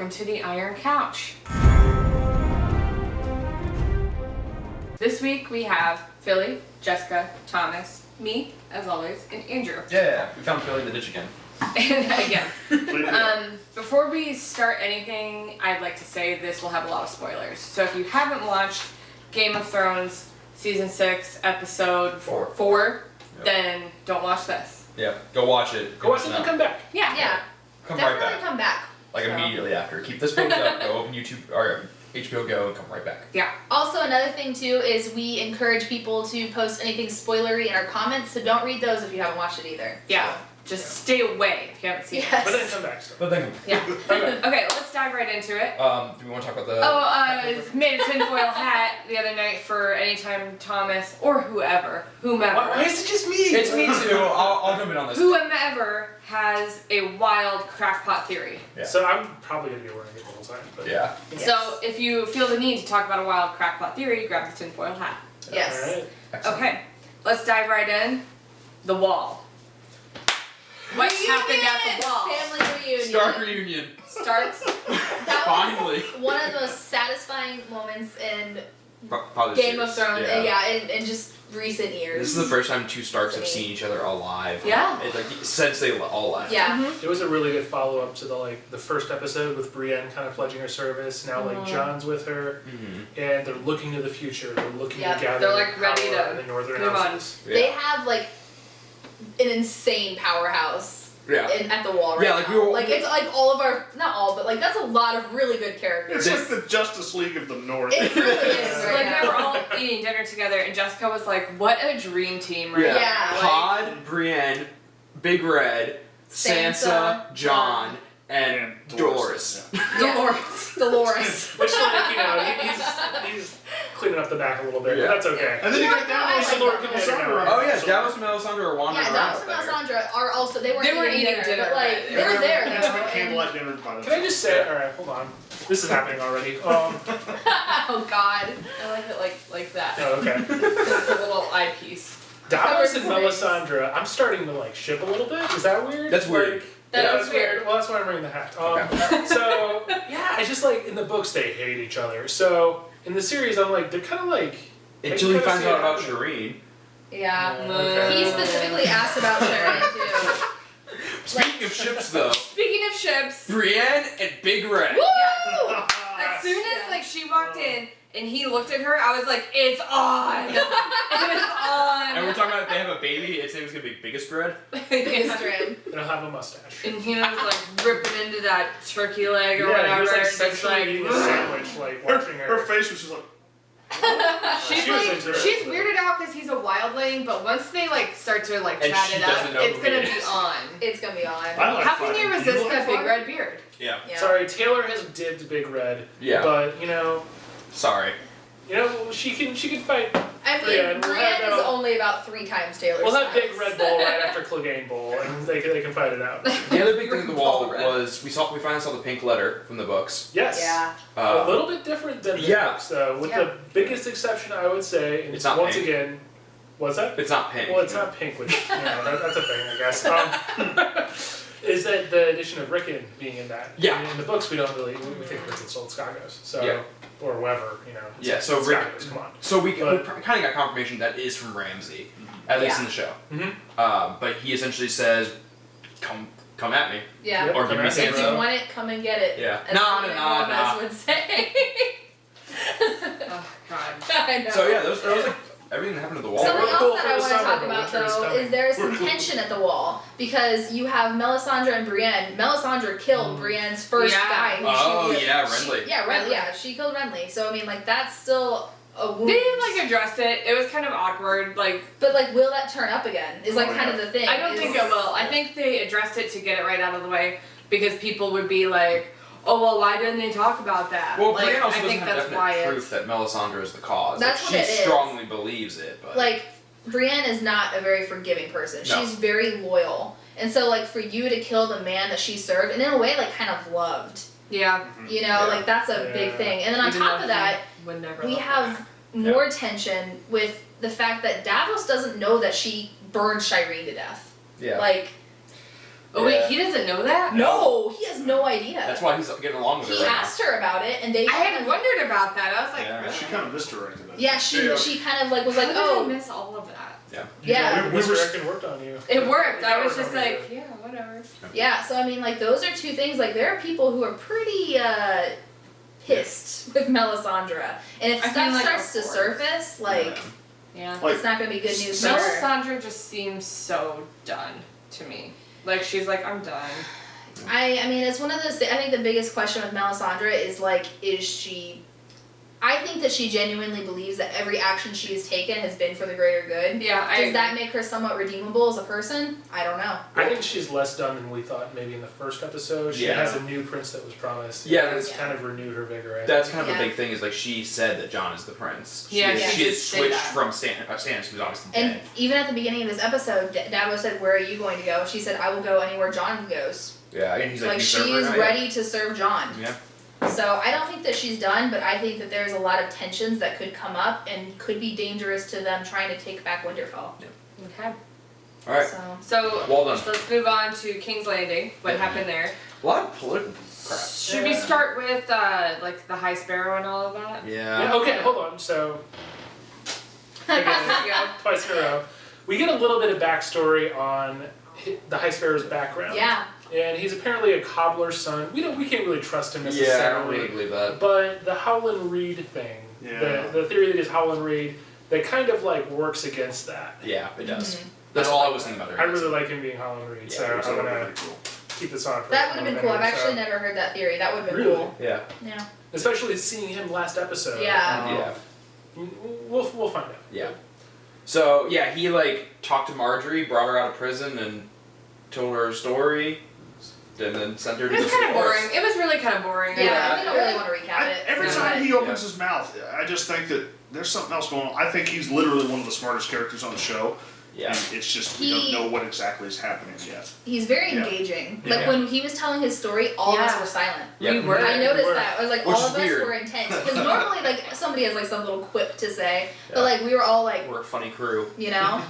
welcome to the Iron Couch. This week we have Philly, Jessica, Thomas, me, as always, and Andrew. Yeah, we found Philly in the ditch again. And again. Before we start anything, I'd like to say this will have a lot of spoilers. So if you haven't watched Game of Thrones Season 6, Episode 4, then don't watch this. Yeah, go watch it. Go watch it and come back. Yeah. Come Definitely right back. come back. Like immediately after. Keep this page up, go open YouTube or HBO Go and come right back. Yeah. Also, another thing too is we encourage people to post anything spoilery in our comments, so don't read those if you haven't watched it either. Yeah. Just stay away if you haven't seen Yes. But then come back still. But then, it. Yeah. Okay. Okay, let's dive right into it. do we want to talk about the... Made a tinfoil hat the other night for anytime Thomas or whomever. Why is it just me? It's me too. I'll jump in on this. Whomever has a wild crackpot theory. Yeah. So I'm probably going to be wearing it the whole time. But Yeah. Yes. So if you feel the need to talk about a wild crackpot theory, grab the tinfoil hat. Yes. Alright. Excellent. Okay, let's dive right in. The wall. What happened at the wall? Family reunion. Stark reunion. Starts. That Finally. was one of the most satisfying moments in Probably Game of Thrones. Yeah. In just recent years. This is the first time two Starks have seen each other alive. Yeah. Since they all left. Yeah. Mm-hmm. It was a really good follow-up to the first episode with Brienne kind of pledging her service. Now John's with her, and they're looking to the future. They're looking to gather They're like ready power to in the northern move on. houses. Yeah. They have like an insane powerhouse. Yeah. At the wall right Yeah, like now. we were- it's like all of our, not all, but like that's a lot of really good characters. It's like the Justice League of the North. It really is right Like now. they were all eating dinner together, and Jessica was like, "What a dream team!" Right Yeah. now. Yeah, like- Pod, Brienne, Big Red, Sansa, John, and Dolores. Dolores. Which, he's cleaning up the back a little bit, Yeah. but that's okay. And then you got Yeah, Davos I and like Lord that. Cassandra. Oh yeah, Davos and Melisandre are wandering Yeah, around Davos and out there. Melisandre are also, they weren't eating dinner, dinner, but like, but they were there. That's though, like and- candlelight dinner by the Can I just say, alright, hold on. This is happening already. Oh god. I like it like that. Oh, okay. It's a little eyepiece. Davos and That was Melisandre, I'm starting to ship a little bit. Is that weird? That's weird. That That's is weird. Well, that's why I'm wearing the hat. Okay. So yeah, I just in the books they hate each other. So in the series, I'm they're kind of Until he I can finds kinda out see about it Shireen. Yeah. Okay. He specifically asked about Sharon too. Speaking of ships though, Speaking of ships, Brienne and Big Red. Woo! as soon as she walked in and he looked at her, I was like, "It's on! It's on!" And we're talking about if they have a baby, its name is gonna be Biggest Red. Biggest dream. And I'll have a mustache. And he was ripping into that turkey leg or Yeah, whatever. he was and just sexually eating a sandwich, watching her. Her face was just like, She's She was into it. she's weirded out because he's a wildling, but once they start to And chat she it up, doesn't know it's who he gonna be is. on. It's gonna be on. I like How can you fire. resist Do you like that big fire? red beard? Yeah. Yeah. Sorry, Taylor has dibbed Big Red. Yeah. But Sorry. she can fight. I mean, Brienne, Brienne is only about 3 times Taylor's We'll have size. Big Red Bull right after Clegane Bowl, and they can fight it out. The other big thing in the wall Red. was we finally saw the pink letter from the books. Yes. Yeah. A little bit different than the yeah. books, though. With Yeah. the biggest exception, I would say, and It's not once pink. again, what's that? It's not pink. Well, it's not pink, which that's a thing, I guess. Is that the addition of Rickon being in that? Yeah. In the books, we don't really we think Rickon sold Skagos, so Yeah. or whoever, it's Yeah, so Skagos, come on. So we But- kind of got confirmation that is from Ramsay, at least in the show. Mm-hmm. But he essentially says, "Come at me." Yeah. Yep. Or give me If you If you Sansa. want it, come and get it. Yeah. As Nah, the nah, nah. Gomez would say. Oh God. I know. So yeah, that was everything that happened to the wall. Something We're else cool that for I the want to summer, talk but about winter is though coming. is there's some We're cool. tension at the wall because you have Melisandre and Brienne. Melisandre killed Brienne's first Yeah. guy. Who Oh, she, yeah, she- Renly. Yeah, Renly. Yeah, she killed Renly. So I mean, that's still a wound. They addressed it. It was kind of awkward. But will that turn up again? Is kind of the thing. I don't think it will. I think they addressed it to get it right out of the way because people would be like, "Oh well, why didn't they talk about that?" Well, Brienne also I think doesn't have that's why definite it's. proof that Melisandre is the cause. That's Like, what she it is. strongly believes it, but Brienne is not a very forgiving person. No. She's very loyal, and so for you to kill the man that she served and in a way kind of loved. Yeah. Yeah. That's a big Yeah. thing. And then on Even top though of that, he would never we love have her. more tension with the fact that Davos doesn't know that she burned Shireen to death. yeah. Oh wait, he doesn't know that? No, he has no idea. That's why he's getting along with He her right asked her about it, and they. I had wondered about that. I was like, Yeah. really? She kind of misdirected it. Yeah, she kind of like was like, How did I oh, miss all of that? Yeah. We misdirected worked on you. It worked. I That was was just on like, yeah, whatever. yeah. So I mean, like those are two things. Like there are people who are pretty pissed with Melisandre, and if I stuff mean, like, starts to of course. surface, like Yeah. Like, it's not gonna be good news for her. Melisandre just seems so done to me. Like she's like, I'm done. I mean, it's one of those. I think the biggest question with Melisandre is like, is she? I think that she genuinely believes that every action she has taken has been for the greater good. Yeah, I Does that make her somewhat redeemable as a person? I don't know. I think she's less done than we thought maybe in the first episode. She Yeah. has a new prince that was promised. Yeah, and it's that's- kind of renewed her vigor. I think. That's kind of Yeah. a big thing. Is like she said that Jon is the prince. Yeah, she she had did say switched that. from Stannis, who's obviously And dead. even at the beginning of this episode, Dabo said, "Where are you going to go?" She said, "I will go anywhere Jon goes." Yeah, and he's like, Like "You serve her she's now?" Yeah. ready to serve Jon. Yeah. So I don't think that she's done, but I think that there's a lot of tensions that could come up and could be dangerous to them trying to take back Winterfell. Okay. All right. So Well done. Let's move on to King's Landing. What Yeah. happened there? A lot of political crap. Should we start with like the High Sparrow and all of that? Yeah, okay, hold on. So again, There you go. twice in a row, we get a little bit of backstory on the High Sparrow's background. yeah, And he's apparently a cobbler's son. We can't really trust him Yeah, I necessarily. don't really believe that. But the Howland Reed thing, Yeah. the theory that is Howland Reed, that kind of like works against that. Yeah, it does. Mhm. That's all I was thinking about. I really like him being Howland Reed, Yeah, so So I'm that'd gonna be pretty cool. keep this on for that would have been cool. I've minute, actually so. never heard that theory. That would have been Really? cool. Yeah. Yeah. Especially seeing him last episode. Yeah. Yeah. We'll find out. Yeah. So yeah, he like talked to Marjorie, brought her out of prison, and told her a story, and then sent her to It the was kind of forest. boring. It was really kind of boring. Yeah, we don't really want to recap it. Every No. time he Yeah. opens his mouth, I just think that there's something else going on. I think he's literally one of the smartest characters on the show. Yeah. And it's just we He- don't know what exactly is happening yet. He's very Yeah. engaging. Yeah. Like when he was telling his story, all of us Yeah. were silent. Yeah. We were. I we noticed were. that. I was like, Which all is of us weird. were intense. Because normally, like, somebody has like some little quip to say, Yeah. but like we were all like, We're a funny crew. you know,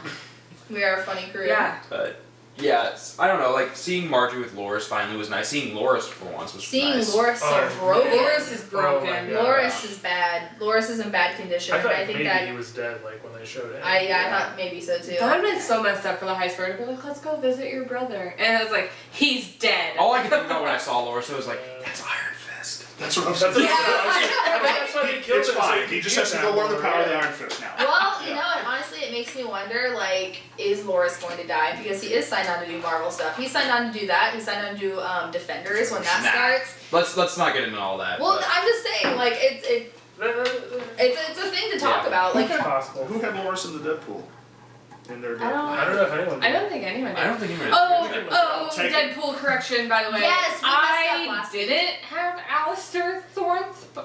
we are a funny crew. Yeah. But yeah, I don't know. Like seeing Marjorie with Loras finally was nice. Seeing Loras for once was Seeing nice. Loras so Oh, broken. Loras is broken. Oh my God. Loras is bad. Loras is in bad condition. I thought and I think maybe that he was dead, like when they showed it. I thought maybe so too. That would have been so messed up for the High Sparrow to be like, let's go visit your brother. And I was like, he's dead. All I could think about when I saw Loras was like, that's Iron Fist. That's what I'm That's saying. what Yeah, I know. That's why they killed It's him. so fine. you He could just get has to that go learn the one, power of the yeah. Iron Fist now. Well, you Yeah. know, and honestly, it makes me wonder, like, is Loras going to die? Because he is signed on to do Marvel stuff. He's signed on to do that. He's signed on to do Defenders when that Nah. starts. Let's not get into all that. Well, but- I'm just saying, like, it's a thing to talk Yeah. about. Like, It's possible. Who had Loras in the Deadpool? In their I don't- I don't know if anyone did. I don't think anyone did. I don't think anyone. Oh, Take it. Deadpool correction, by the way. Yes, we messed up I last week. didn't have Alistair Thornton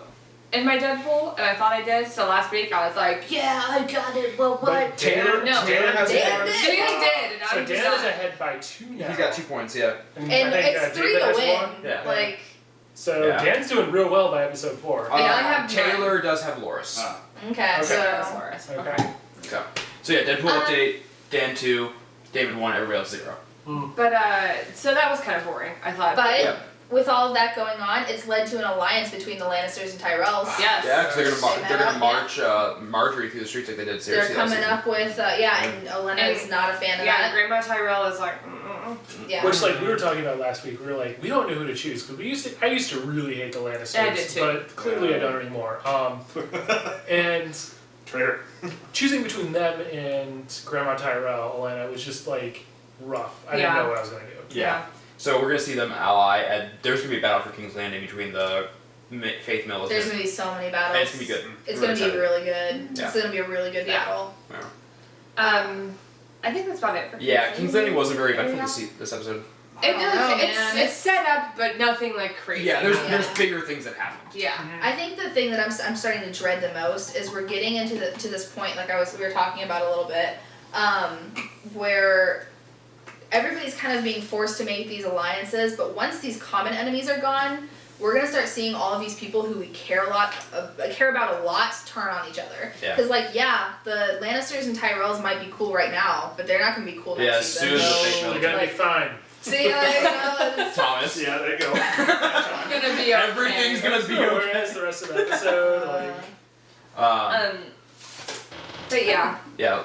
in my Deadpool, and I thought I did. So last week I was like, yeah, I got it. Well, what? But Tanner, No. Tanner has Dan more. did. So you did, and So I'm Dan is just ahead by 2 now. He's got 2 points. Yeah. And I think, it's 3 David to has win. 1. Yeah. Like, So Yeah. Dan's doing real well by episode 4. And I have Taylor does have Loras. Ah. okay, Okay. so. Okay. So yeah, Deadpool Um, update. Dan 2, David 1, everybody else 0. But so that was kind of boring. I thought. But Yeah. with all of that going on, it's led to an alliance between the Lannisters and Tyrells. yes. Yeah, because they're gonna Yeah. march Marjorie through the streets like they did Cersei. They're last coming season. up with and Olenna's And- not a fan of Yeah, that. Grandma Tyrell is like, Yeah. Which, like, we were talking about last week, we were like, we don't know who to choose, because I used to really hate the Lannisters, I did too. but clearly I don't anymore. And Traitor. choosing between them and Grandma Tyrell, Olenna, was just, like, rough. I didn't Yeah. know what I was going to do. Yeah. So we're gonna see them ally, and there's gonna be a battle for King's Landing between the Faith There's Military. gonna be so many battles. And it's gonna be good. It's I'm gonna be excited. really good. Yeah. It's gonna be a really good Yeah. battle. I think that's about it for Yeah, King's Landing wasn't very eventful Yeah. this episode. It I don't know, man. it's set up, but nothing like crazy. Yeah, there's Yeah. bigger things that happened. Yeah. I think the thing that I'm starting to dread the most is we're getting into to this point, like we were talking about a little bit, where everybody's kind of being forced to make these alliances, but once these common enemies are gone, we're gonna start seeing all of these people who we care about a lot turn on each other. Yeah. Because the Lannisters and Tyrells might be cool right now, but they're not gonna be cool next Yeah, season. soon the No, Faith they're Military. going to be Like- fine. See, like, Thomas. Yeah, there you go. It's gonna be okay. Everything's gonna be Whereas okay. the rest of the episode, like, But yeah, Yeah.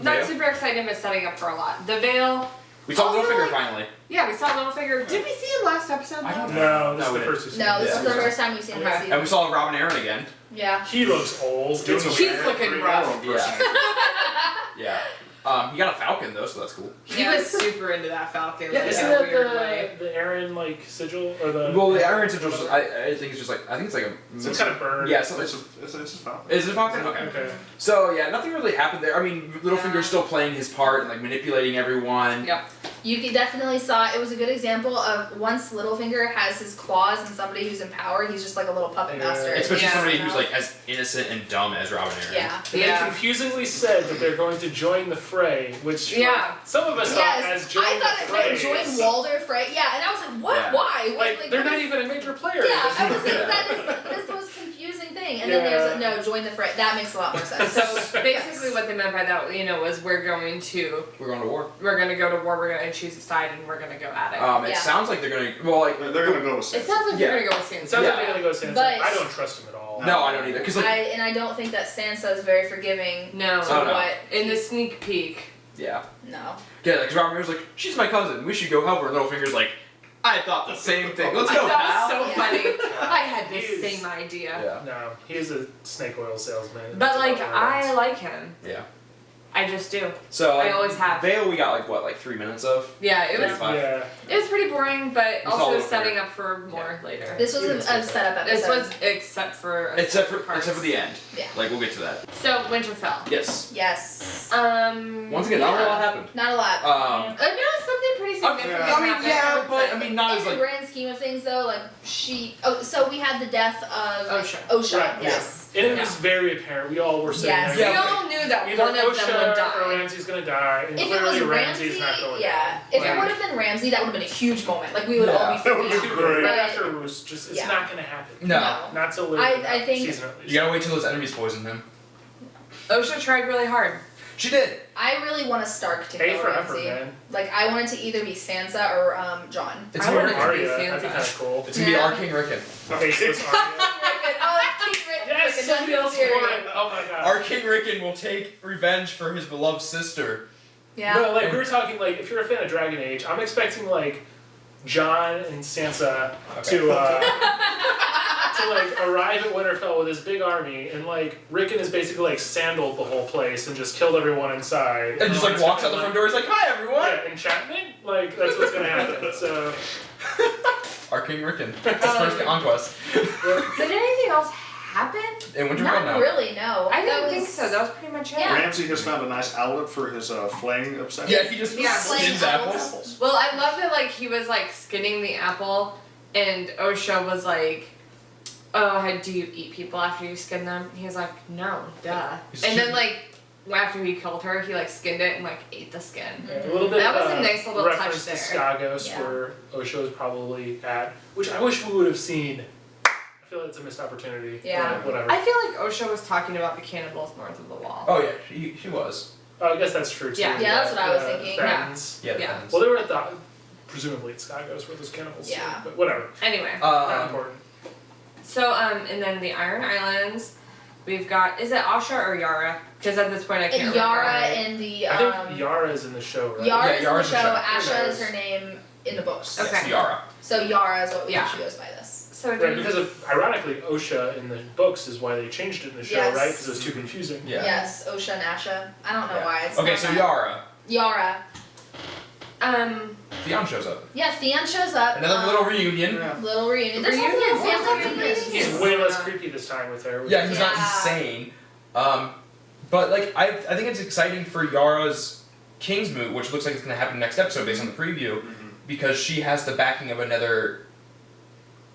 not Veil? super excited, but setting up for a lot. The Veil. We saw Also, Littlefinger like- finally. Yeah, we saw Littlefinger. Did we see him last episode? I don't though? no, this No, is we the didn't. first we've seen. no, this Yeah. is the first time we've seen him Okay. this And season. we saw Robin Aaron again. Yeah. He looks old. It's a He's very looking Green rough. Arrow person. Yeah. He got a falcon though, so that's cool. He was super into that Falcon. Yeah, like, isn't in a that weird way. the Aaron like sigil or the? Well, the Iron Sigil, I think it's just like, I think it's like a. Some kind of bird. Yeah, so It's a fountain. is it a falcon? Okay. Okay. So yeah, nothing really happened there. I mean, Littlefinger's still playing his part and like manipulating everyone. Yep. You could definitely saw it was a good example of once Littlefinger has his claws and somebody who's in power, he's just like a little puppet Yeah. master. Especially Yeah. somebody who's like as innocent and dumb as Robin Aaron. Yeah. And they confusingly said that they're going to join the fray, which Yeah. like, some of us thought Yes, as join I thought the it fray. meant join Walder Frey. Yeah, and I was like, what? Yeah. Why? What, Like they're what not is- even a major player. Yeah, I was like, Yeah. that is the most confusing thing. And then there's a, no, join the Frey. That makes a lot more sense. So basically, what they meant by that, was we're going to We're going to war. go to war. We're gonna choose a side, and we're gonna go at it. It Yeah. sounlike they're gonna. Well, like They're gonna go with It Sansa. sounds like Yeah. they're gonna go with Sansa. It sounds Yeah. like they're gonna go Sansa. But- I don't trust him at all. no, I don't either. Cause like I don't think that Sansa is very forgiving No. to Oh, no. what. In the sneak peek. yeah, No. yeah. Because Robin Aaron's like, she's my cousin. We should go help her. And Littlefinger's like, I thought the same thing. Let's go, That pal. was so funny. I had the He is- same idea. Yeah, No, he is a snake oil salesman. But That's like, all I wants. like him. yeah. I just do. So I always have. Veil, we got like what, like 3 minutes of. Yeah, it was. Yeah. It was pretty boring, but We saw also Littlefinger. setting up for more later. This was a setup episode. This was except for Except for parts. the end. Yeah. Like we'll get to that. So Winterfell. Yes. Yes. Once again, not a lot happened. Not a lot. No, something pretty significant. yeah. I mean, happened. yeah, but I mean, not In as the like. grand scheme of things, though, like so we had the death of Osha. Right, yes. And it was very apparent. We all were saying Yes. We that all knew that either one of them would Osha or die. Ramsay's gonna die, and If it was clearly Ramsay, Ramsay's not going yeah. down. If it Like, would have been Ramsay, that would have been a huge moment. Like we would all be That would've freaking been out. great. Right But- after it was just, it's Yeah. not gonna happen. No. Not till later. I think- season at least. You gotta wait till those enemies poison him. Osha tried really hard. She did. I really want a Stark to A kill for effort, Ramsay. man. Like I want it to either be Sansa or Jon. It's I gonna wanted be to Arya. be Arya, that'd be Sansa. kind of cool. It's gonna be Yeah. our King Rickon. Faceless Arya. Yes, Rickon, feels serious. horrid. Oh my god. Our King Rickon will take revenge for his beloved sister. Yeah. No, like we were talking, like if you're a fan of Dragon Age, I'm expecting like Jon and Sansa to like arrive at Winterfell with this big army, and like Rickon is basically like sandaled the whole place and just killed everyone inside. And just like everyone's walks out gonna, the front door. He's like, "Hi everyone." Yeah, enchantment. Like that's what's gonna happen. So Our King Rickon. It's his first conquest. Did anything else happen? In Winterfell, Not no. really, no. I That didn't think was- so. That was pretty much it. Yeah. Ramsay has found a nice outlet for his flaying obsession. Yeah, he just Yeah, skins plain apples. Apples. Well, I love that he was skinning the apple, and Osha was like, "Oh, do you eat people after you skin them?" And he was like, "No, duh." He's And then cute. after he killed her, he skinned it and ate the skin. a little bit. That was a nice little reference touch to there. Skagos, Yeah. where Osho is probably at, which I wish we would have seen. I feel like it's a missed opportunity. Yeah. But whatever. I feel like Osha was talking about the cannibals north of the wall. Oh yeah, she was. I guess that's true too. Yeah. Yeah, that's what I was thinking, yeah. Fens. Yeah. Yeah. The Well, they were at the presumably at Skagos where those cannibals. Yeah. Live, but whatever. Anyway, Not important. so and then the Iron Islands, we've got is it Asha or Yara? Because at this point I can't And remember. Yara in the I think Yara's in the show, right? Yara's Yeah, in Yara's the in show. the show. Asha Who is knows? her name in the books. Okay. Yes, Yara. So Yara is what Yeah. she goes by this. So Right, did because of, ironically, Osha in the books is why they changed it in the show, Yes. right? Because it was too confusing. Yeah. Yes, Osha and Asha. I don't know Yeah. why. It's Okay, not so that. Yara. Yara. Theon shows up. Yeah, Theon shows up. Another little reunion. Yeah. Little reunion. There's Reunion? lots of What? Theon's reunions. He's way less creepy this time with her. which Yeah, is he's nice. not insane. But I think it's exciting for Yara's Kingsmoot, which looks like it's gonna happen next episode based on the preview, because she has the backing of another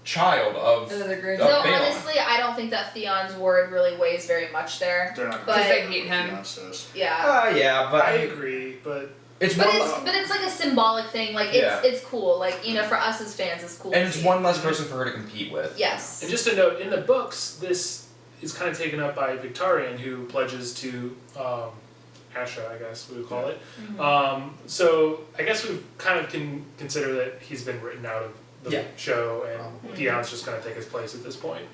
child of another great Oh, No, Baelon. honestly, I don't think that Theon's word really weighs very much there. They're not But- because they hate him. Theon says. Yeah. yeah, but I agree, but it's But one it's like a symbolic thing. Like Yeah. it's cool. Like for us as fans, it's cool. and to it's see. one less person for her to compete with. Yes. and just a note, in the books, this is kind of taken up by Victarion, who pledges to Asha, I guess we would call it. So I guess we kind of can consider that he's been written out of the show, and Dion's just going to take his place at this point.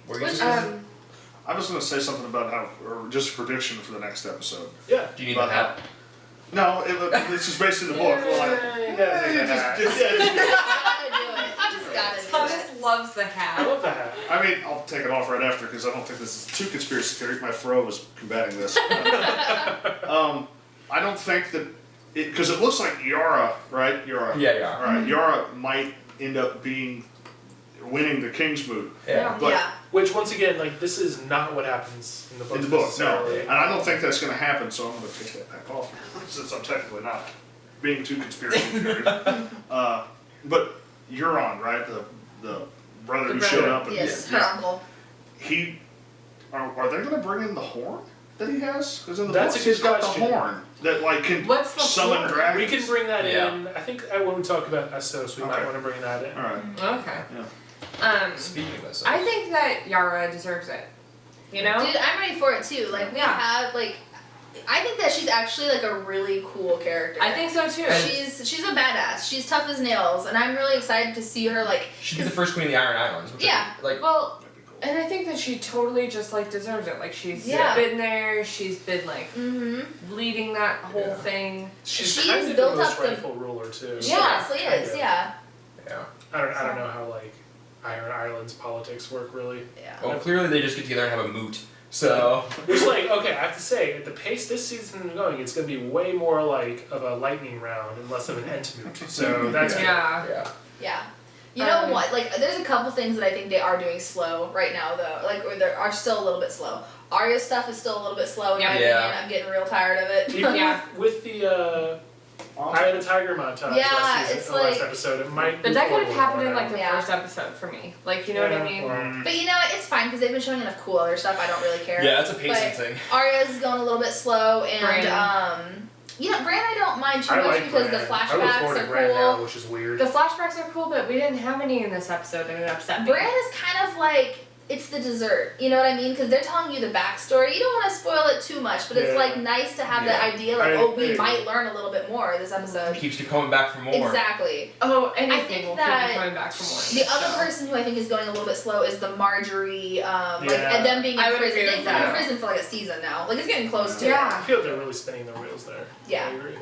Were you saying? I was going to say something about how, or just a prediction for the next episode. Yeah. Do you need the hat? No, this is based in the book. Thomas loves the I hat. love the hat. I mean, I'll take it off right after because I don't think this is too conspiracy theory. My fro is combating this. I don't think that because it looks like Yara, right? Yara. Yeah, yeah. All right, Yara might end up winning the Kingsmoot. Yeah. But Which, once again, like, this is not what happens in the book. in the book, no. necessarily. And I don't think that's going to happen, so I'm going to take that back off since I'm technically not being too conspiracy theory. But Euron, right? The brother who showed up. And, Yes, her uncle. Are they going to bring in the horn that he has? Because in the That's book, a good he's got question. the horn that like can What's the summon horn? dragons. We can bring that Yeah. in. I think when we talk about S06, we might Okay. want to bring that in. All right. Okay. Yeah. Speaking of this, I think that Yara deserves it. You know? Dude, I'm ready for it too. Like, we have, like, I think that she's actually, like, a really cool character. I think so too. She's a badass. She's tough as nails, and I'm really excited to see her, like... she'd be the first queen of the Iron Islands. Which Yeah. Well, That'd be cool. and I think that she totally just like deserves it. Like she's Yeah. been there. She's been like Mm-hmm. leading that whole Yeah. thing. She's She's kind of built the most up the- rightful ruler, too. She Yeah, honestly kind is, of. yeah. Yeah. I don't know how, like, Iron Island's politics work, really. Yeah. Well, clearly they just get together and have a moot. So. Which, like, okay, I have to say, at the pace this season is going, it's going to be way more, like, of a lightning round and less of an Entmoot. So that's good. Yeah. Yeah. Yeah. You know what? Like, there's a couple things that I think they are doing slow right now, though. Like, or they are still a little bit slow. Arya's stuff is still a little bit slow, in my Yeah. opinion. I'm getting real tired of it. Even Yeah. with the Eye of the Tiger montage Yeah, last it's season, last like- episode, it might But move that could forward have happened in more like the Yeah. first episode for me. Like you know what I mean? well, But you know what? It's fine because they've been showing enough cool other stuff. I don't really care. Yeah, that's a pacing But thing. Arya's going a little bit slow, and Bran. you know, Bran I don't mind too I much like because Bran. the I look flashbacks forward to are Bran cool. now, which is weird. The flashbacks are cool, but we didn't have any in this episode, and it upset me. Bran is kind of like it's the dessert. You know what I mean? Because they're telling you the backstory. You don't want to spoil it too much, but it's Yeah. like nice to have Yeah. that idea. Like, I oh, we agree. might learn a little bit more this episode. Keeps you coming back for more. Exactly. Oh, anything think will that keep me coming back for more. The other person who I think is going a little bit slow is the Marjorie, like, Yeah. and them being in I would prison. agree They've with been in that. prison for like a season now. Like, it's getting close to Yeah. I feel they're really spinning the wheels there. Yeah. I agree.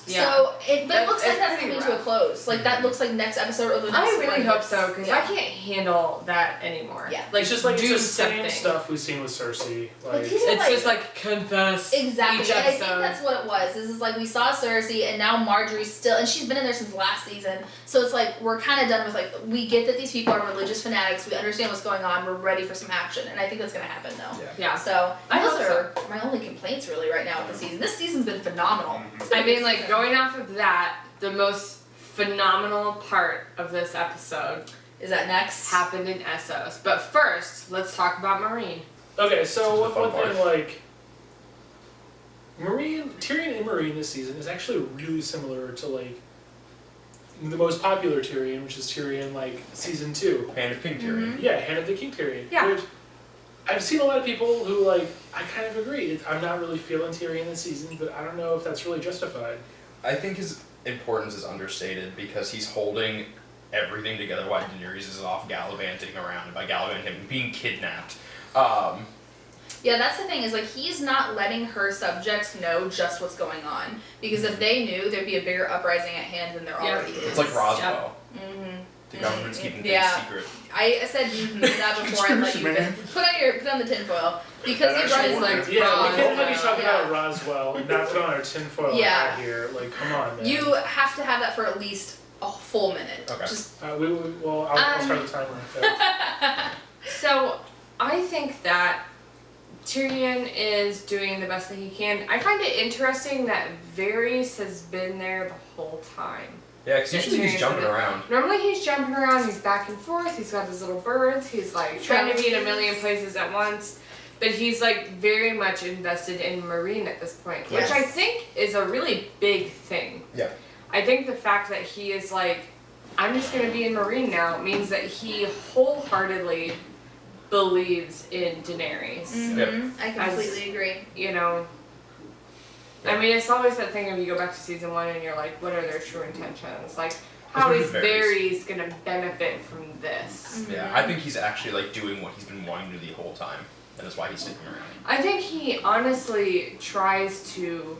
Yeah. So, but it That's- looks like it's that's pretty coming to a rough. close. Like, that looks like next episode or the next I one. really hope so because Yeah. I can't handle that anymore. Yeah. Like It's just like do it's the same something. stuff we've seen with Cersei. But Like, these are It's like, just like confess. exactly. Each And I think episode. that's what it was. This is like we saw Cersei and now Marjorie's still, and she's been in there since last season. So it's like we're kind of done with like we get that these people are religious fanatics. We understand what's going on. We're ready for some action, and I think that's gonna happen though. Yeah. So I those hope are my only complaints really right now with the season. This season's been phenomenal. I mean, like going off of that, the most phenomenal part of this episode Is that next? happened in Essos. But first, let's talk about Marine. okay, This so is one the fun thing, like, Tyrion and Marine this season is actually really similar to, like, the most popular Tyrion, which is Tyrion, like, season 2. Hand of King Tyrion. Yeah, Hand of the King Tyrion. Yeah. Which I've seen a lot of people who, like, I kind of agree. I'm not really feeling Tyrion this season, but I don't know if that's really justified. I think his importance is understated because he's holding everything together while Daenerys is off gallivanting around, and by gallivanting him being kidnapped. Yeah, that's the thing, is like he's not letting her subjects know just what's going on. Because if they knew, there'd be a bigger uprising at hand than there Yeah. already is. It's like Roswell. Mm-hmm. The government's keeping things Yeah. secret. I said that before I let you Man. put on the tinfoil. Because That he brought actually his worked. like Yeah, we can't have you Roswell. talk about Roswell and not put on our tinfoil Yeah. hat here. Like, come on, man. you have to have that for at least a full minute. Okay. Just Well, I'll start the timer. Yeah. So, I think that Tyrion is doing the best that he can. I find it interesting that Varys has been there the whole time. Yeah, because usually he's Tyrion's jumping been- around. Normally he's jumping around, he's back and forth, he's got his little birds, he's like trying to be in a million places at once. But he's like very much invested in Marine at this point, which I Yes. think is a really big thing. Yeah. I think the fact that he is like, I'm just gonna be in Marine now means that he wholeheartedly believes in Daenerys. I completely agree. You know, I mean, it's always that thing of you go back to season 1 and you're like, what are their true intentions? Like, how is Varys gonna benefit from this? Yeah, I think he's actually like doing what he's been wanting to do the whole time, and that's why he's sticking around. I think he honestly tries to.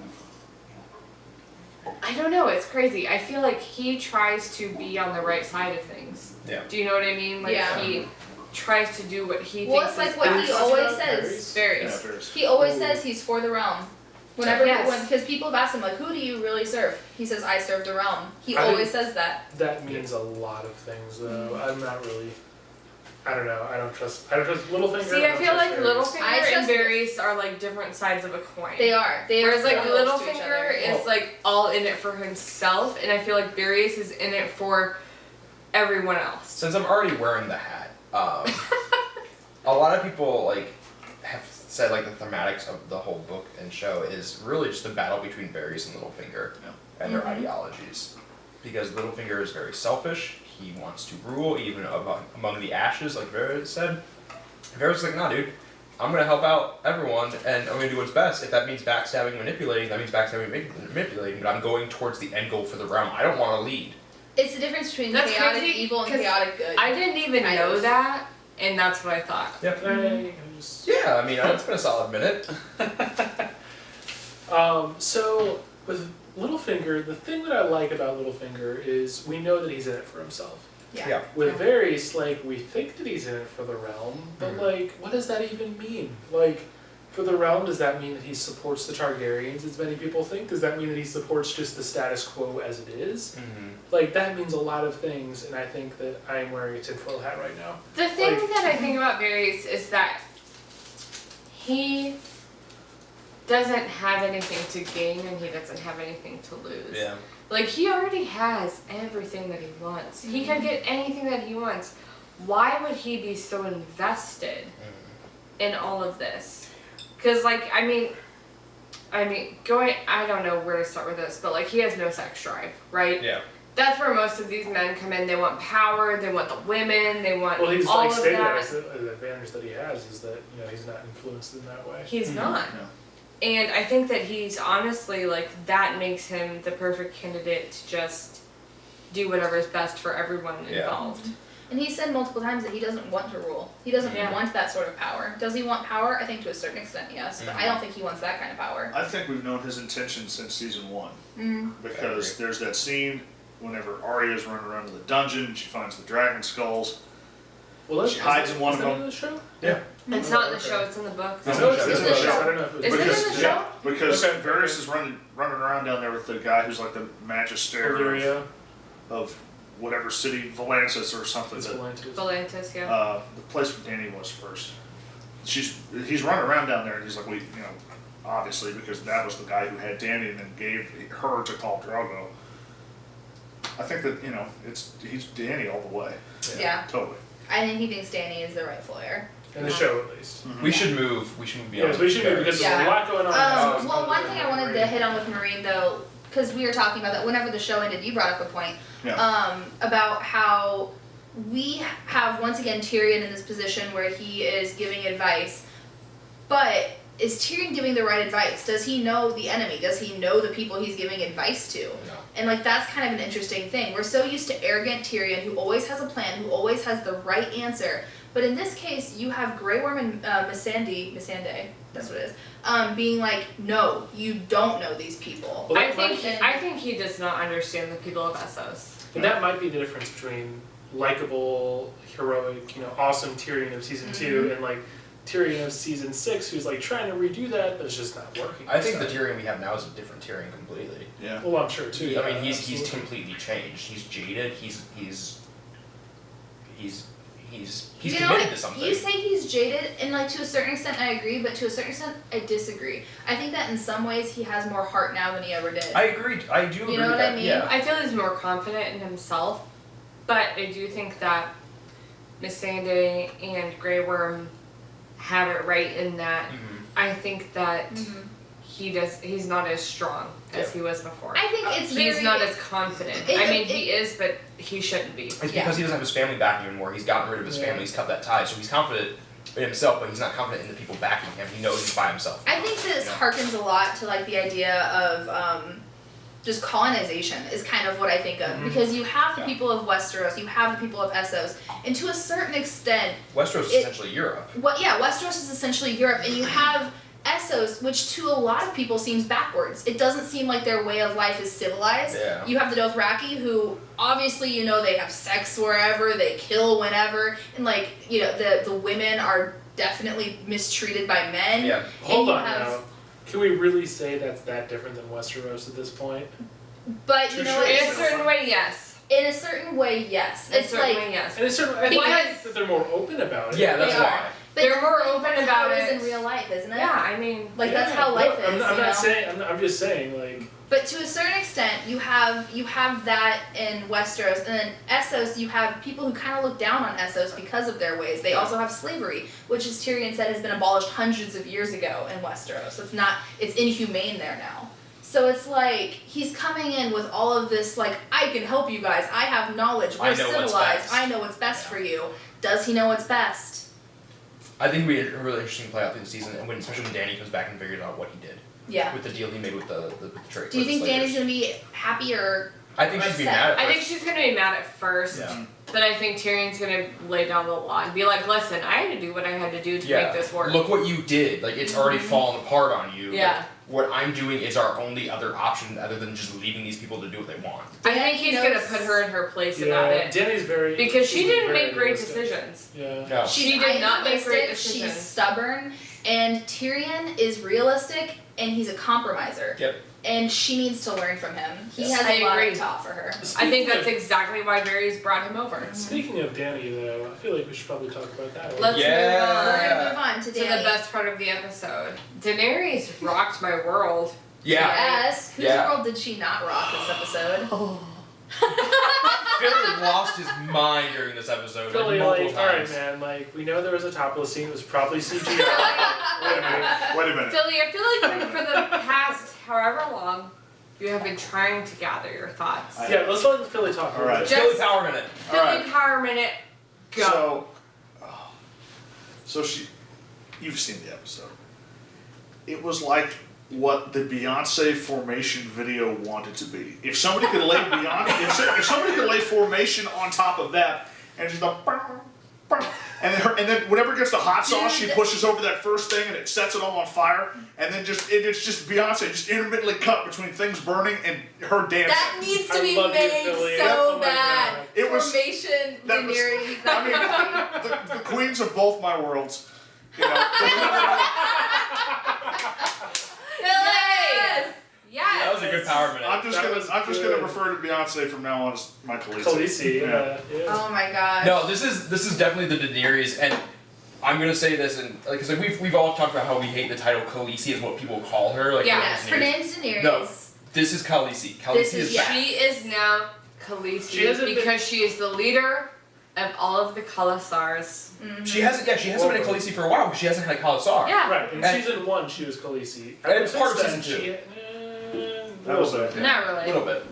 I don't know, it's crazy. I feel like he tries to be on the right side of things. Yeah. Do you know what I mean? Like, Yeah. he tries to do what he Well, thinks it's like is what best. he always says. Varys. Yeah, Varys. He always says he's for the realm. Whenever, Yes. because people have asked him, like, who do you really serve? He says, I serve the realm. He I always think- says that. That means a lot of things, though. I'm not really. I don't know. I don't trust Littlefinger. See, I don't feel trust like Varys. Littlefinger I and trust- Varys are like different sides of a coin. They are. They are Whereas like foils to each other. Littlefinger is like all in it for himself, and I feel like Varys is in it for everyone else. Since I'm already wearing the hat, a lot of people like have said like the thematics of the whole book and show is really just the battle between Varys and Littlefinger and their ideologies. Because Littlefinger is very selfish. He wants to rule even among the ashes, like Varys said. Varys is like, nah, dude. I'm gonna help out everyone, and I'm gonna do what's best. If that means backstabbing, manipulating, that means backstabbing, manipulating. But I'm going towards the end goal for the realm. I don't want to lead. It's the difference between That's chaotic crazy, evil and 'cause chaotic good. I didn't even Kind know of. that, and that's what I thought. Yep. Hey, I'm just. Yeah, I mean, it's been a solid minute. So with Littlefinger, the thing that I like about Littlefinger is we know that he's in it for himself. Yeah. With Varys, like, we think that he's in it for the realm, but like, what does that even mean? Like, for the realm, does that mean that he supports the Targaryens, as many people think? Does that mean that he supports just the status quo as it is? Mm-hmm. Like, that means a lot of things, and I think that I am wearing a tinfoil hat right now. The thing Like- that I think about Varys is that he doesn't have anything to gain and he doesn't have anything to lose. Yeah. Like, he already has everything that he wants. He can get anything that he wants. Why would he be so invested in all of this? Because, like, I mean, I don't know where to start with this, but, like, he has no sex drive, right? Yeah. That's where most of these men come in. They want power, they want the women, they want Well, he's all like of stated that. as the advantage that he has is that, you know, he's not influenced in that way. He's not. Yeah. And I think that he's honestly, like, that makes him the perfect candidate to just do whatever is best for everyone involved. And he said multiple times that he doesn't want to rule. He doesn't Yeah. want that sort of power. Does he want power? I think to a certain extent, yes. But I don't think he wants that kind of power. I think we've known his intentions since season 1. Mm. Because there's that scene whenever Arya's running around in the dungeon, she finds the dragon skulls. Well, She hides in one of is that them. in the show? Yeah. It's not in the show, it's in the book. It's No, in the show. it's in the show. I don't know if it was. Is it in Because, the show? yeah, because Okay. Varys is running around down there with the guy who's like the magister Illyria. of whatever city, Volantis or something. It's That, Volantis. Volantis, yeah. the place where Dany was first. He's running around down there, and he's like, obviously because that was the guy who had Dany and then gave her to Khal Drogo. I think that he's Dany all the way. Yeah. Totally. I think he thinks Danny is the rightful heir. In the show, at least. We should move. We should move beyond. Yes, we should move because there's Yeah. a lot going on. Well, one thing I wanted to hit on with Marine, though, because we were talking about that whenever the show ended, you brought up a point about how we have, once again, Tyrion in this position where he is giving advice, but is Tyrion giving the right advice? Does he know the enemy? Does he know the people he's giving advice to? No. And, like, that's kind of an interesting thing. We're so used to arrogant Tyrion, who always has a plan, who always has the right answer. But in this case, you have Grey Worm and Missandei, that's what it is, being like, no, you don't know these people. Well, I that think he does not understand the people of Essos. And that might be the difference between likable, heroic, awesome Tyrion of season 2 and like Tyrion of season 6, who's like trying to redo that, but it's just not working. I think the So- Tyrion we have now is a different Tyrion completely. Yeah. Well, I'm sure too. I mean, he's absolutely. completely changed. He's jaded. He's You know committed what? to something. You say he's jaded, and like to a certain extent I agree, but to a certain extent I disagree. I think that in some ways he has more heart now than he ever did. I agree. I do agree know with what that. I mean? Yeah. I feel he's more confident in himself, but I do think that Missandei and Grey Worm have it right in that Mhm. I think that Mhm. he's not as strong as Yeah. he was before. I think it's He's very not as confident. I mean, he is, but he shouldn't be. It's Yeah. because he doesn't have his family back anymore. He's gotten rid of his Yeah. family. He's cut that tie, so he's confident. in himself, but he's not confident in the people backing him. He knows he's by himself. I think this harkens a lot to like the idea of just colonization is kind of what I think of, because you have the people of Westeros, you have the people of Essos, and to a certain extent, Westeros is essentially Europe. Westeros is essentially Europe, and you have Essos, which to a lot of people seems backwards. It doesn't seem like their way of life is civilized. Yeah. You have the Dothraki, who obviously, they have sex wherever, they kill whenever, and like, the women are definitely mistreated by men. Yeah. Hold on now. Can we really say that's that different than Westeros at this point? But you know what? In a certain way, yes. In a certain way, yes. In a It's certain like way, yes. And it's certain, I think that they're more open about it. Yeah, that's They why. are. But They're more open that's about how it it. is in real life, isn't it? Yeah, I mean, Like that's how life is. I'm you know? not saying. I'm just saying, like. But to a certain extent, you have that in Westeros, and then Essos, you have people who kind of look down on Essos because of their ways. They also have slavery, which, as Tyrion said, has been abolished hundreds of years ago in Westeros. It's inhumane there now. So it's like he's coming in with all of this, like, I can help you guys. I have knowledge. We're I know what's civilized. best. I know what's best for you. Does he know what's best? I think we had a really interesting play out through the season, and especially when Dany comes back and figures out what he did Yeah. with the deal he made with the trade. Do you think Dany's gonna be happy or? I think she's be upset? mad at I first. think she's gonna be mad at first. Yeah. But I think Tyrion's gonna lay down the law and be like, listen, I had to do what I had to do to make this work. Look what you did. Like, it's already fallen apart on you. Yeah. Like, what I'm doing is our only other option other than just leaving these people to do what they want. I think he's Danny gonna knows- put her in her place Yeah, about it. Danny's very. Because she she's didn't very make great realistic. decisions. Yeah. No. She did not make great idealistic, decisions. She's stubborn, and Tyrion is realistic, and he's a compromiser. Yep. And she needs to learn from him. He Yes. has I a lot agree. to offer her. I think that's exactly why Varys brought him over. Speaking of Danny, though, I feel like we should probably talk about that. Let's Yeah. We're gonna move on to to Dany. the best part of the episode. Daenerys rocked my world. Yeah. Yes. Whose Yeah. world did she not rock this episode? Oh. Philly lost his mind during this episode. Philly, multiple like, alright, times. man, like, we know there was a topless scene, it was probably CGI. Wait a minute. Philly, I feel like for the past however long, you have been trying to gather your thoughts. Yeah, let's let Philly talk. All right. Just- Philly Power Minute. Philly Alright. Power Minute, go. So you've seen the episode. It was like what the Beyonce formation video wanted to be. If somebody could lay if somebody could lay formation on top of that, and just and then whenever it gets the hot sauce, she Dude. pushes over that first thing and it sets it all on fire, and then it's just Beyonce just intermittently cut between things burning and her dancing. That needs to I be love you, made Philly. so Oh my bad. God. It was- Formation, that was- Daenerys. I mean, the queens of both my worlds. You know, Yes! Yes! That was a good Power Minute. I'm just That was gonna good. refer to Beyonce from now on as my Khaleesi. Khaleesi, yeah. Oh my gosh. No, this is definitely the Daenerys, and I'm gonna say this, and because like, we've all talked about how we hate the title Khaleesi is what people call her. Like, Yeah. Yes, her Daenerys. name's Daenerys. No. This is Khaleesi. Khaleesi This is is- back. She is now Khaleesi She hasn't been- because she is the leader of all of the Khalasars. Mhm. She hasn't been a Khaleesi for a while, but she hasn't had a Khalasar. Yeah. Right, in And- season 1 she was Khaleesi. And Ever it's part of since season then, 2. That was it. a- Not A really. little bit.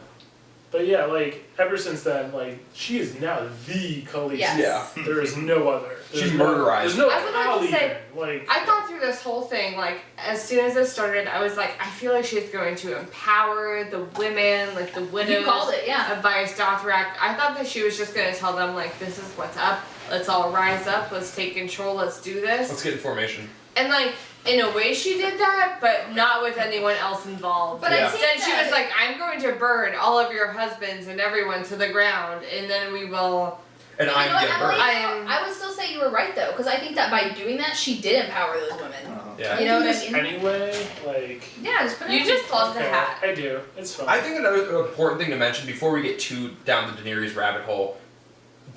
But yeah, like, ever since then, like, she is now the Khaleesi. Yes. Yeah. There is no other. She's There's no- murderized. There's no I would like to Khal say- even. Like, I thought through this whole thing, like, as soon as it started, I was like, I feel like she's going to empower the women, like the widows You called it, yeah. of Vice Dothrak. I thought that she was just going to tell them, like, this is what's up. Let's all rise up. Let's take control. Let's do this. Let's get in formation. And, like, in a way she did that, but not with anyone else involved. But Yeah. I think Instead, she that- was like, I'm going to burn all of your husbands and everyone to the ground, and then we will... And You know I'm what, getting Emily? burned. I would still say you were right though, because I think that by doing that, she did empower those women. Yeah. You know what I this mean? anyway, like, Yeah, just put it You on. just love the okay, hat. I do. It's fine. I think another important thing to mention before we get too down the Daenerys rabbit hole,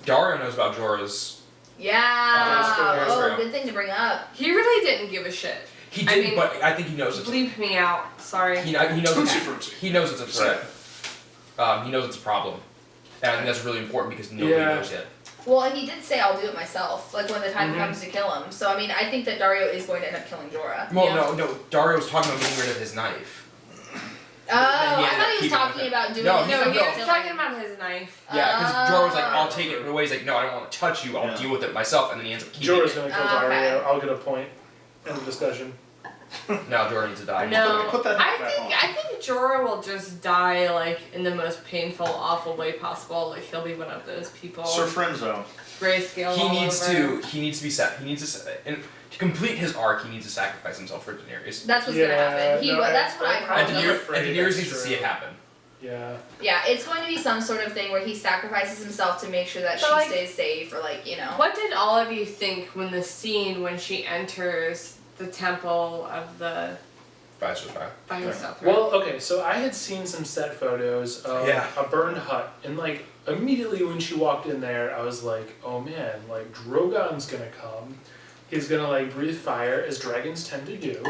Dario knows about Jorah's. Yeah. that's Oh, true. good thing to bring up. He really didn't give a shit. He I did, mean, but I think he knows it's Bleep me out. Sorry. he knows Tootsie it's, Fruitsy. he knows it's a threat. He knows it's a problem, and I think that's really important because nobody Yeah. knows yet. Well, and he did say, "I'll do it myself." Like when the time Mhm. comes to kill him. So I mean, I think that Dario is going to end up killing Jorah. Well, Yeah. no, Dario's talking about getting rid of his knife. Oh, I thought he was talking about doing No, it. he's No, not he was Bill. talking about his knife. Yeah, because Jorah was like, I'll Oh. take it away. He's like, no, I don't want to touch you. I'll Yeah. deal with it myself. And then he ends up keeping Jorah's it. gonna kill Okay. Dario. I'll get a point. End of discussion. Now Jorah needs to die. No, Put that I back on. think Jorah will just die like in the most painful, awful way possible. Like he'll be one of those people. Sir Friendzone. Grayscale. He all needs over. to be set. He needs to, and to complete his arc, he needs to sacrifice himself for Daenerys. That's what's gonna happen. That's what I And call it. Daenerys needs to see it happen. Yeah. Yeah, it's going to be some sort of thing where he sacrifices himself to make sure that So, she like, stays safe, or like, you know. What did all of you think when the scene when she enters the temple of the By herself. by herself? Well, okay, so I had seen some set photos of Yeah. a burned hut, and like immediately when she walked in there, I was like, oh man, like Drogon's gonna come. He's gonna like breathe fire, as dragons tend to do,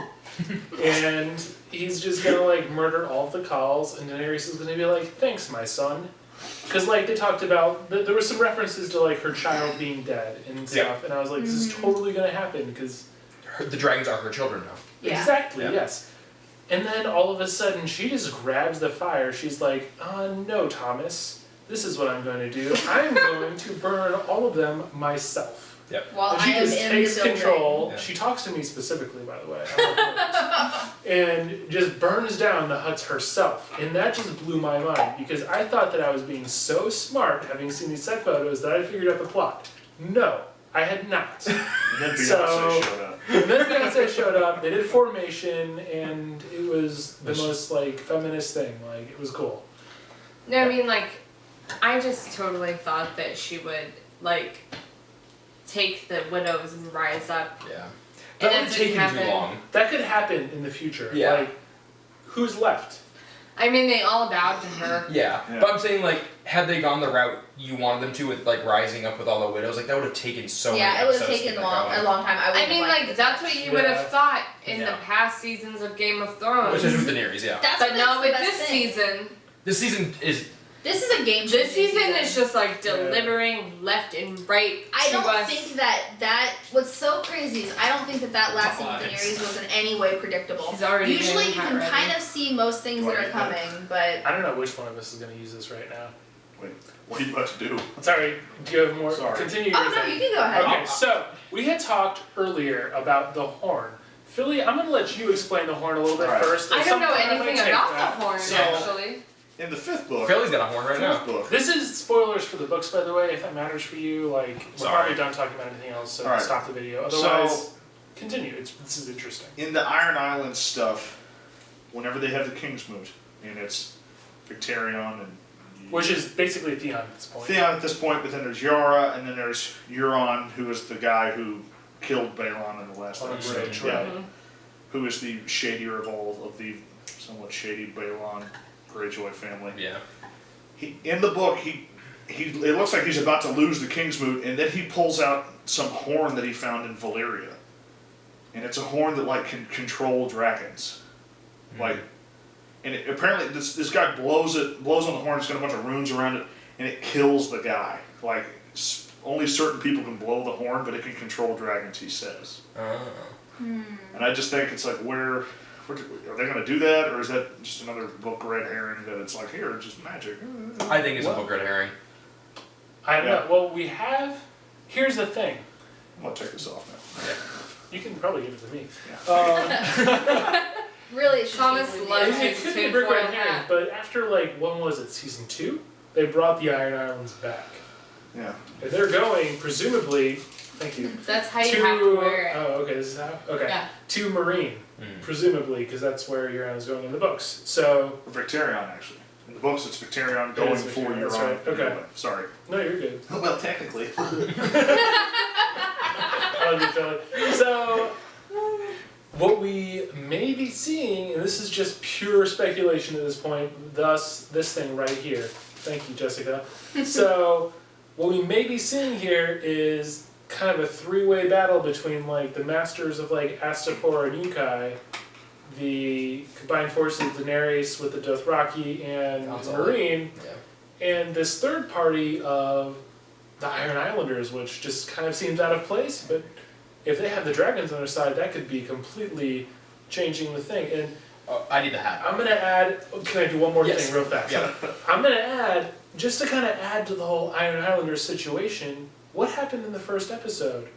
and he's just gonna like murder all of the Khals, and Daenerys is gonna be like, thanks, my son. Because like they talked about, there were some references to like her child being dead and stuff, and I was like, this is totally gonna happen because The dragons are her children now. Yeah. exactly, Yeah. yes. And then all of a sudden, she just grabs the fire. She's like, no, Thomas. This is what I'm going to do. I'm going to burn all of them myself. While And she I am just in takes the building. control. Yeah. She talks to me specifically, by the way. I don't know. And just burns down the huts herself. And that just blew my mind because I thought that I was being so smart, having seen these set photos, that I figured out the plot. No, I had not. And then Beyonce So- showed up. And then Beyonce showed up, they did formation, and it was the most, like, feminist thing. Like, it was cool. No, I mean like, I just totally thought that she would like take the widows and rise up. Yeah. And That that would didn't take too happen. long. That could happen in the future. Yeah. Like, who's left? I mean, they all bowed to her. Yeah. Yeah. But I'm saying, like, had they gone the route you wanted them to with, like, rising up with all the widows, like, that would have taken so many Yeah, it would have episodes to taken get that going. a long time. I I mean, like that's what you would Yeah. have thought in the Yeah. past seasons of Game of Thrones. Which is with Daenerys, yeah. That's But what not makes with the this best thing. season. This season is... This is a game changer. This season is just like delivering left and right I to don't us. think that what's so crazy is I don't think that last scene with Vibes. Daenerys was in any way predictable. She's already Usually getting you hot can ready. kind of see most things that are coming, but I don't know which one of us is going to use this right now. Wait, what are you about to do? Sorry, do you have more? Sorry. Continue oh your no, thing. you can go ahead. Okay, so we had talked earlier about the horn. Philly, I'm going to let you explain the horn a little bit Alright. first. I At don't some know point, I anything might take about that. the horn So, actually. In the fifth book. Philly's got a horn right now. Fifth book. This is spoilers for the books, by the way, if that matters for you. Like, we're Sorry. probably done talking about anything else, so Alright. stop the video. So- Otherwise, continue. This is interesting. In the Iron Island stuff, whenever they have the Kingsmoot, and it's Victarion and Which is basically Theon at this point. Theon at this point, but then there's Yara, and then there's Euron, who is the guy who killed Balon in the last On a episode. bridge, Yeah. right. Who is the shadier of all of the somewhat shady Balon Greyjoy family. Yeah. He in the book it looks like he's about to lose the Kingsmoot, and then he pulls out some horn that he found in Valyria. And it's a horn that like can control dragons. Like and apparently this guy blows on the horn, it's got a bunch of runes around it, and it kills the guy. Like only certain people can blow the horn, but it can control dragons, he says. Oh. And I just think it's like where are they going to do that, or is that just another book red herring that it's like, here, it's just magic? I think it's What? a book red herring. I don't Yeah. know. Well, we have. Here's the thing. I'm going to take this off now. You can probably give it to me. Yeah. Really, it should Thomas be loves It his could be a tinfoil brick red herring, hat. but after like when was it? Season 2, they brought the Iron Islands back. Yeah. And they're going presumably. Thank you. That's how you have to wear it. Oh, okay. This is how. Okay. Yeah. To Marine, presumably, because that's where Euron is going in the books. So Victarion, actually. In the books, it's Victarion It going is for Victarion, Euron. that's right. Okay. Sorry. no, you're good. Well, technically. I'll be Philly. So, what we may be seeing, and this is just pure speculation at this point, thus this thing right here. Thank you, Jessica. So, what we may be seeing here is kind of a three-way battle between like the masters of like Astapor and Yunkai, the combined forces of Daenerys with the Dothraki and Sounds Marine, Yeah. and this third party of the Iron Islanders, which just kind of seems out of place, but if they have the dragons on their side, that could be completely changing the thing. And Oh, I need the hat. I'm gonna add. Can I do one more Yes. thing real fast? Yeah. I'm gonna add, just to kind of add to the whole Iron Islanders situation. What happened in the first episode?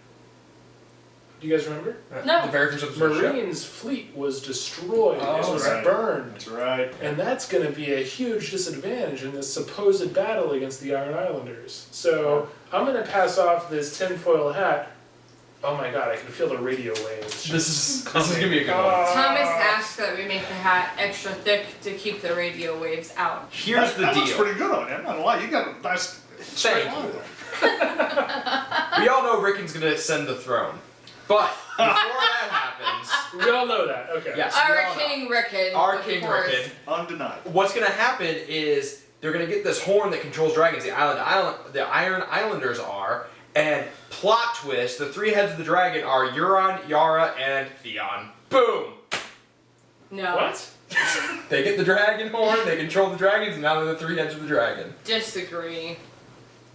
Do you guys remember? No. The very first episode of the show. Marine's fleet was destroyed. Oh, it was right. burned. That's right. And that's going to be a huge disadvantage in this supposed battle against the Iron Islanders. So I'm going to pass off this tinfoil hat. Oh my god, I can feel the radio waves. This is gonna be a good one. Thomas asked that we make the hat extra thick to keep the radio waves out. Here's the that looks deal. pretty good on you. I'm not gonna lie. You got a nice straight Thank line you. there. We all know Rickon's gonna ascend the throne. But before that happens, We all know that. Okay. yes, we Our all know. King Rickon. Our of King course. Rickon. Undeniable. What's gonna happen is they're gonna get this horn that controls dragons. The Iron Islanders are, and plot twist: the three heads of the dragon are Euron, Yara, and Theon. Boom! No. What? They get the dragon horn. They control the dragons, and now they're the three heads of the dragon. Disagree.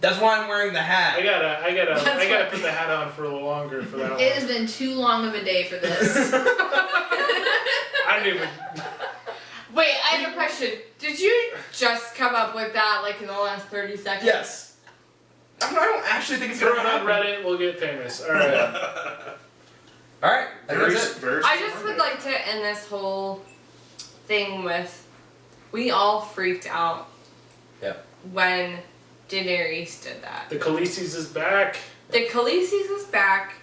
That's why I'm wearing the I hat. gotta put the hat on for a little longer for that It one. has been too long of a day for this. I didn't even. Wait, I have a question. Did you just come up with that like in the last 30 seconds? Yes. I don't actually think it's Throw gonna it on happen. Reddit, we'll get famous. Alright. All right. I think Very, that's it. very I just smart. would like to end this whole thing with we all freaked out Yep. when Daenerys did that. The Khaleesi's is back. The Khaleesi's is back.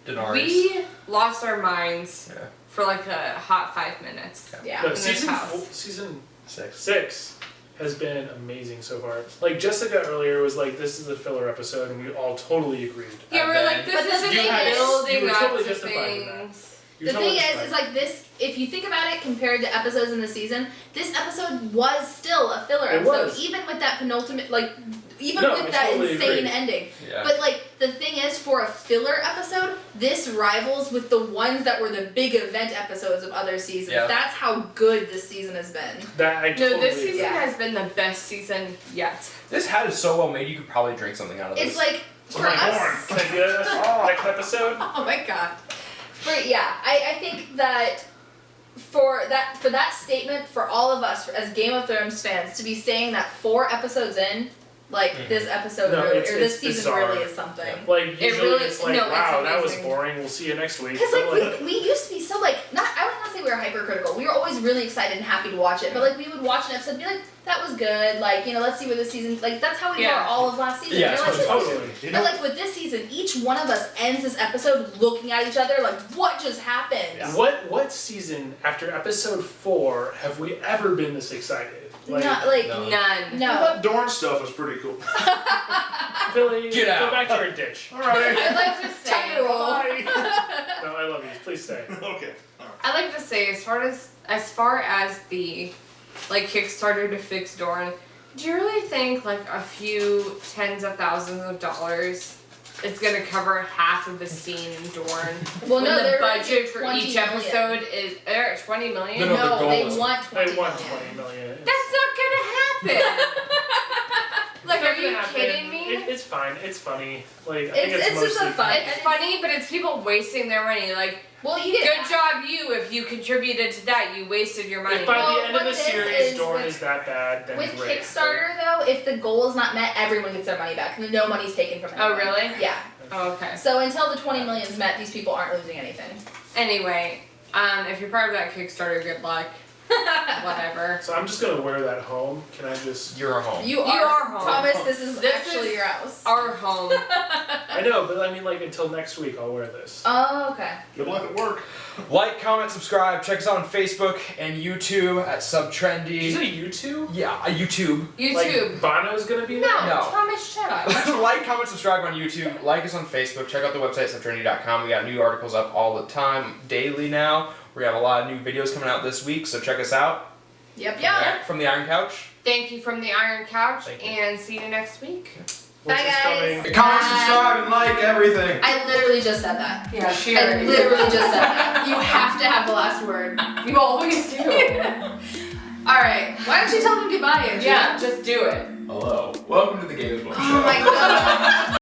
Daenerys. We lost our minds Yeah. for like a hot 5 minutes. Yeah. No, this season house. season 6. 6 has been amazing so far. Like Jessica earlier was like, this is a filler episode, and we all totally agreed. Yeah, And we're then- like, this But the is just thing is- building you were up totally to justified in that. things. You're The totally thing is, right. is like this. If you think about it, compared to episodes in the season, this episode was still a filler It episode, was. even with that penultimate, like, even No, with I that totally insane agree. ending. Yeah. But like the thing is, for a filler episode, this rivals with the ones that were the big event episodes of other seasons. Yeah. That's how good this season has been. That I No, totally this agree. season Yeah. has been the best season yet. This hat is so well made, you could probably drink something out of this. It's like It's for my us. horn. Can I do that next episode? Oh my god. I think that for that statement, for all of us as Game of Thrones fans to be saying that 4 episodes in, like this episode No, really, it's- or this it's season bizarre. really is something. Like usually really- it's like, no, it's wow, that was amazing. boring. We'll see you next week. Because But, like we used to be so like not I wouldn't want to say we were hypercritical. We were always really excited and happy to watch it. But like we would watch an episode and be like, that was good. Like, you know, let's see where this season like that's how we Yeah. were all of last season. Yeah, You're like, this totally. is- You But know, like with this season, each one of us ends this episode looking at each other like, what just happened? What season after episode 4 have we ever been this excited? Like, Not like No. None. no. that Dorn stuff was pretty cool. Billy, Get go out. back to your ditch. All right. I'd like to say, Time to roll. No, I love you. Please stay. Okay. All right. I'd like to say, as far as the like Kickstarter to fix Dorne, do you really think like a few tens of thousands of dollars is gonna cover half of the scene in Dorne? Well, when no, the they're budget for 20 each million. episode is they're at 20 million. No, no, the goal they is- want 20 They want million. 20 million. That's not gonna happen. Like, It's are not gonna you happen. kidding me? It's fine. It's funny. Like I think It's it's just mostly a fun. It's funny, but it's people wasting their money. Like, Well, you get good job you if you contributed to that. You wasted your money. If by Well, the end of what the it is series is Dorne with- is that bad, then With great. Kickstarter though, if the goal is not met, everyone gets their money back. No money's taken from Oh, anyone. really? Yeah. Oh, okay. So until the 20 million is met, these people aren't losing anything. Anyway, if you're part of that Kickstarter, good luck. Whatever. So I'm just gonna wear that home. Can I just? You're home. You You are home. Thomas, this is This actually is- your house. Our home. I know, but I mean, like until next week, I'll wear this. Oh, okay. Good luck at work. Like, comment, subscribe. Check us out on Facebook and YouTube at Did you Subtrendy. say YouTube? Yeah, YouTube. YouTube. Like Bono's gonna be no, there? No. Thomas, shut up. Like, comment, subscribe on YouTube. Like us on Facebook. Check out the website, subtrendy.com. We got new articles up all the time, daily now. We have a lot of new videos coming out this week, so check us out. Yep, Yeah, from the Iron Couch. Thank you from the Iron Couch, Thank you. and see you next week. Which Bye, is guys. coming. Comment, subscribe, and like everything. I literally just said that. Yeah, I literally just said that. You have to have the last word. You always do. Alright, why don't you tell them goodbye, Andrew? Yeah, just do it. Hello. Welcome to the Games One Show. Oh my god.